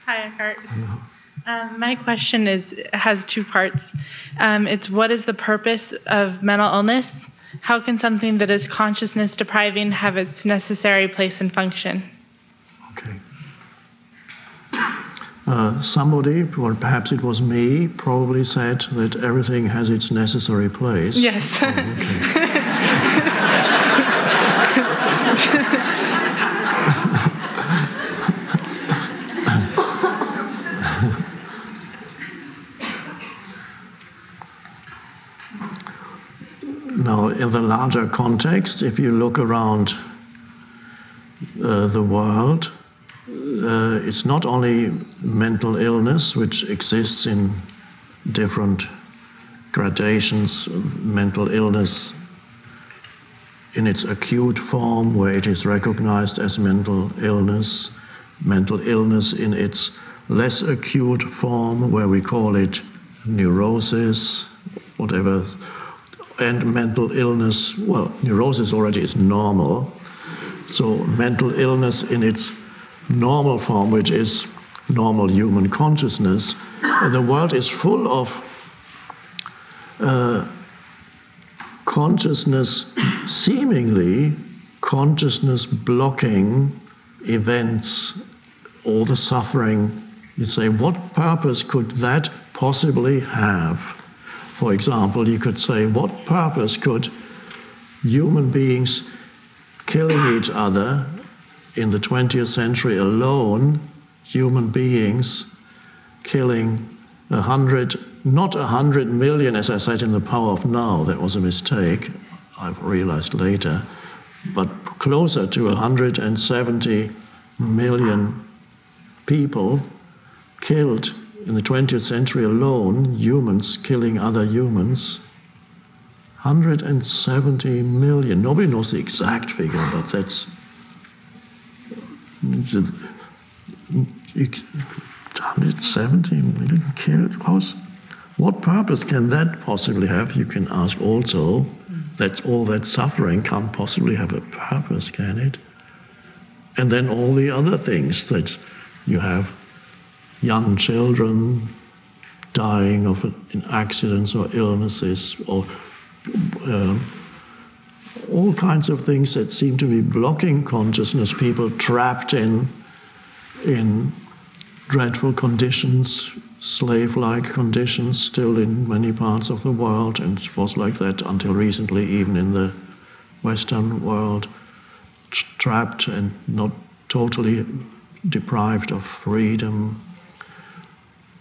Hi, Eckhart. My question has two parts. It's what is the purpose of mental illness? How can something that is consciousness depriving have its necessary place and function? Okay. Somebody, or perhaps it was me, probably said that everything has its necessary place. Yes. Oh, okay. Now, in the larger context, if you look around the world, it's not only mental illness, which exists in different gradations, mental illness in its acute form, where it is recognized as mental illness in its less acute form, where we call it neurosis, whatever. And mental illness, well, neurosis already is normal. So mental illness in its normal form, which is normal human consciousness, the world is full of seemingly consciousness blocking events, all the suffering. You say, what purpose could that possibly have? For example, you could say, what purpose could human beings killing each other in the 20th century alone, human beings killing not 100 million, as I said in The Power of Now, that was a mistake, I've realized later, but closer to 170 million people killed in the 20th century alone, humans killing other humans. 170 million. Nobody knows the exact figure, but that's 170 million killed. What purpose can that possibly have? You can ask also. That's all that suffering can't possibly have a purpose, can it? And then all the other things that you have. Young children dying in accidents or illnesses, or all kinds of things that seem to be blocking consciousness, people trapped in dreadful conditions, slave-like conditions, still in many parts of the world, and it was like that until recently, even in the Western world, trapped and not totally deprived of freedom.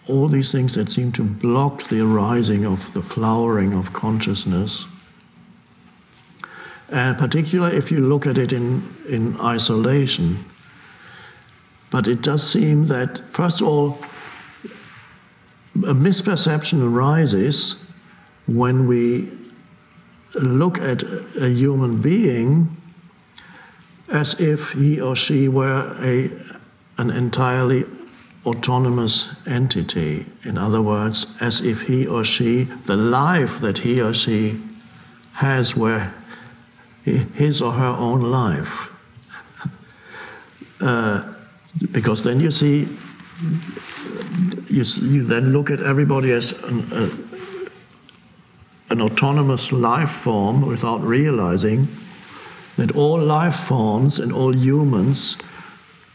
All these things that seem to block the arising of the flowering of consciousness. And particularly if you look at it in isolation. But it does seem that, first of all, a misperception arises when we look at a human being as if he or she were an entirely autonomous entity. In other words, as if he or she, the life that he or she has were his or her own life. Because then you then look at everybody as an autonomous life form without realizing that all life forms and all humans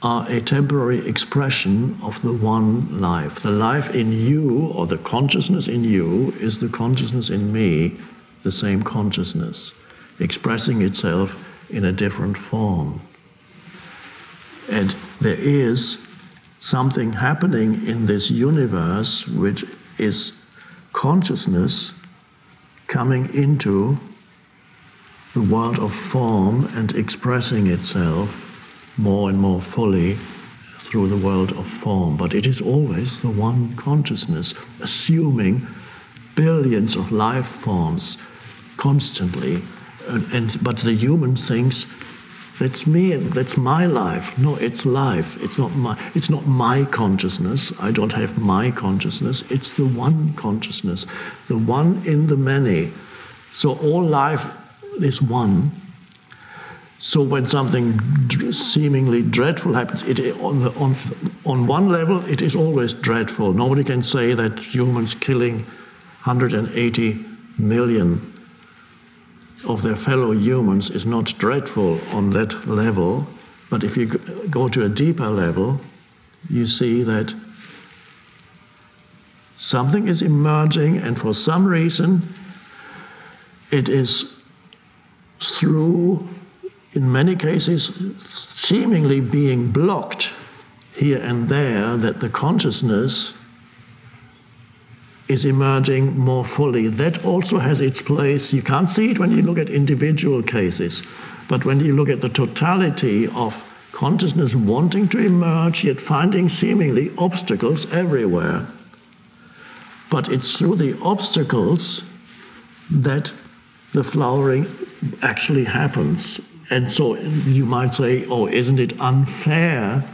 are a temporary expression of the one life. The life in you, or the consciousness in you, is the consciousness in me, the same consciousness, expressing itself in a different form. And there is something happening in this universe which is consciousness coming into the world of form and expressing itself more and more fully through the world of form. But it is always the one consciousness, assuming billions of life forms constantly. But the human thinks, that's me, that's my life. No, it's life. It's not my consciousness. I don't have my consciousness. It's the one consciousness, the one in the many. So all life is one. So when something seemingly dreadful happens, on one level it is always dreadful. Nobody can say that humans killing 180 million of their fellow humans is not dreadful on that level. But if you go to a deeper level, you see that something is emerging, and for some reason it is through, in many cases, seemingly being blocked here and there, that the consciousness is emerging more fully. That also has its place. You can't see it when you look at individual cases, but when you look at the totality of consciousness wanting to emerge, yet finding seemingly obstacles everywhere. But it's through the obstacles that the flowering actually happens. And so you might say, oh, isn't it unfair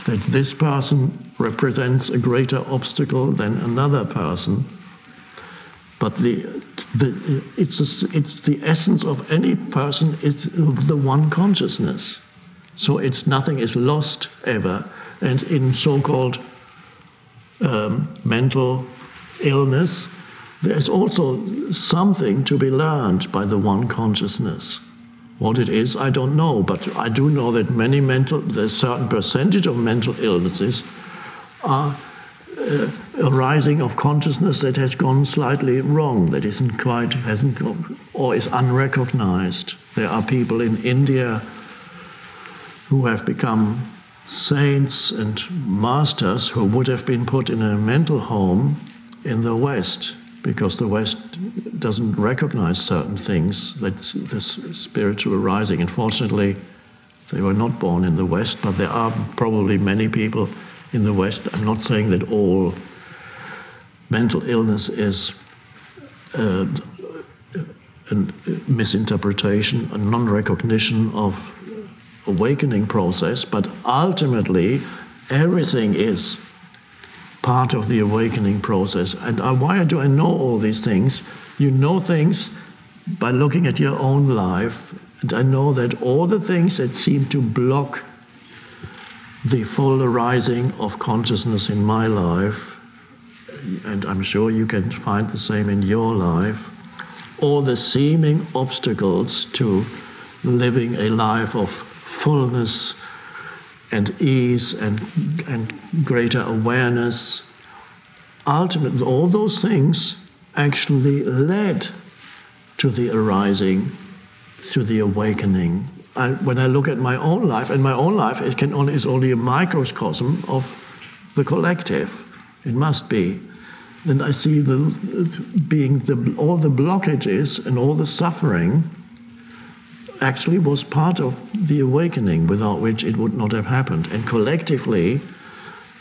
that this person represents a greater obstacle than another person? But it's the essence of any person is the one consciousness. So nothing is lost ever. And in so-called mental illness, there's also something to be learned by the one consciousness. What it is, I don't know, but I do know that a certain percentage of mental illnesses are a rising of consciousness that has gone slightly wrong, that hasn't gone, or is unrecognized. There are people in India who have become saints and masters who would have been put in a mental home in the West, because the West doesn't recognize certain things, that's this spiritual rising. Unfortunately, they were not born in the West, but there are probably many people in the West. I'm not saying that all mental illness is a misinterpretation, a non-recognition of awakening process, but ultimately everything is part of the awakening process. And why do I know all these things? You know things by looking at your own life, and I know that all the things that seem to block the full arising of consciousness in my life, and I'm sure you can find the same in your life, all the seeming obstacles to living a life of fullness and ease and greater awareness, ultimately all those things actually led to the arising, to the awakening. When I look at my own life, and my own life is only a microcosm of the collective, it must be, then I see all the blockages and all the suffering actually was part of the awakening, without which it would not have happened. And collectively,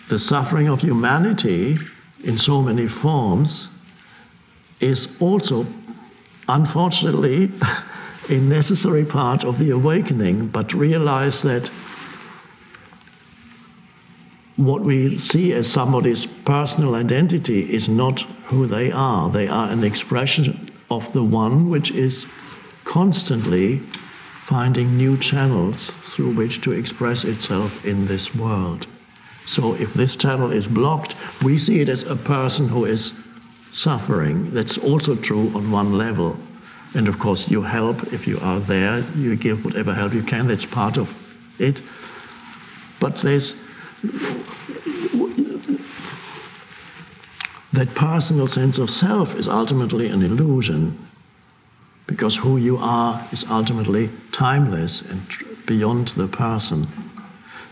the suffering of humanity in so many forms is also, unfortunately, a necessary part of the awakening. But realize that what we see as somebody's personal identity is not who they are. They are an expression of the one which is constantly finding new channels through which to express itself in this world. So if this channel is blocked, we see it as a person who is suffering. That's also true on one level. And of course you help if you are there, you give whatever help you can, that's part of it. But there's that personal sense of self is ultimately an illusion, because who you are is ultimately timeless and beyond the person.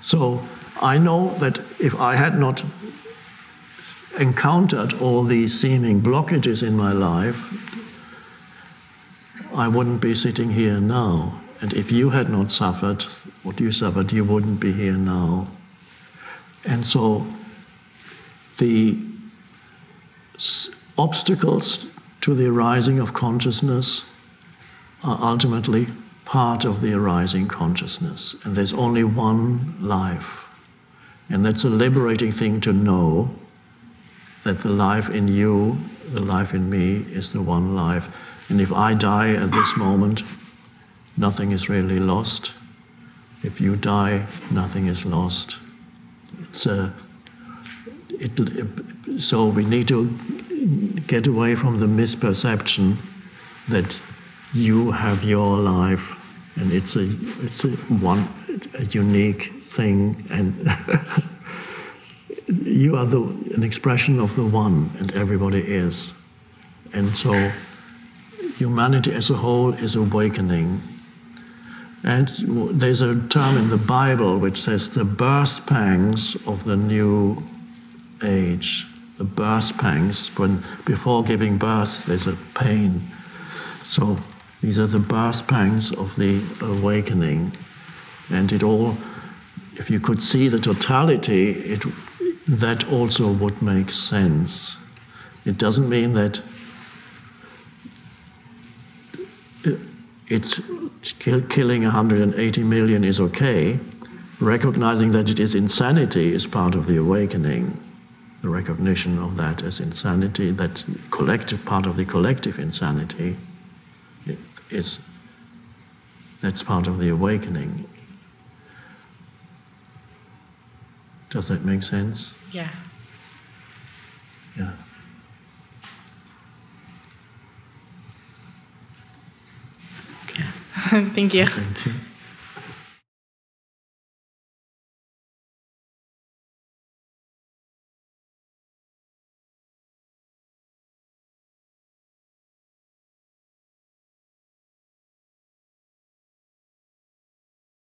So I know that if I had not encountered all these seeming blockages in my life, I wouldn't be sitting here now. And if you had not suffered what you suffered, you wouldn't be here now. And so the obstacles to the arising of consciousness are ultimately part of the arising consciousness. And there's only one life. And that's a liberating thing to know, that the life in you, the life in me, is the one life. And if I die at this moment, nothing is really lost. If you die, nothing is lost. So we need to get away from the misperception that you have your life and it's a unique thing, and you are an expression of the one, and everybody is. And so humanity as a whole is awakening. And there's a term in the Bible which says the birth pangs of the new age. The birth pangs, when before giving birth there's a pain. So these are the birth pangs of the awakening. And it all, if you could see the totality, that also would make sense. It doesn't mean that killing 180 million is okay. Recognizing that it is insanity is part of the awakening. The recognition of that as insanity, that collective part of the collective insanity, that's part of the awakening. Does that make sense? Yeah. Yeah. Thank you. Thank you.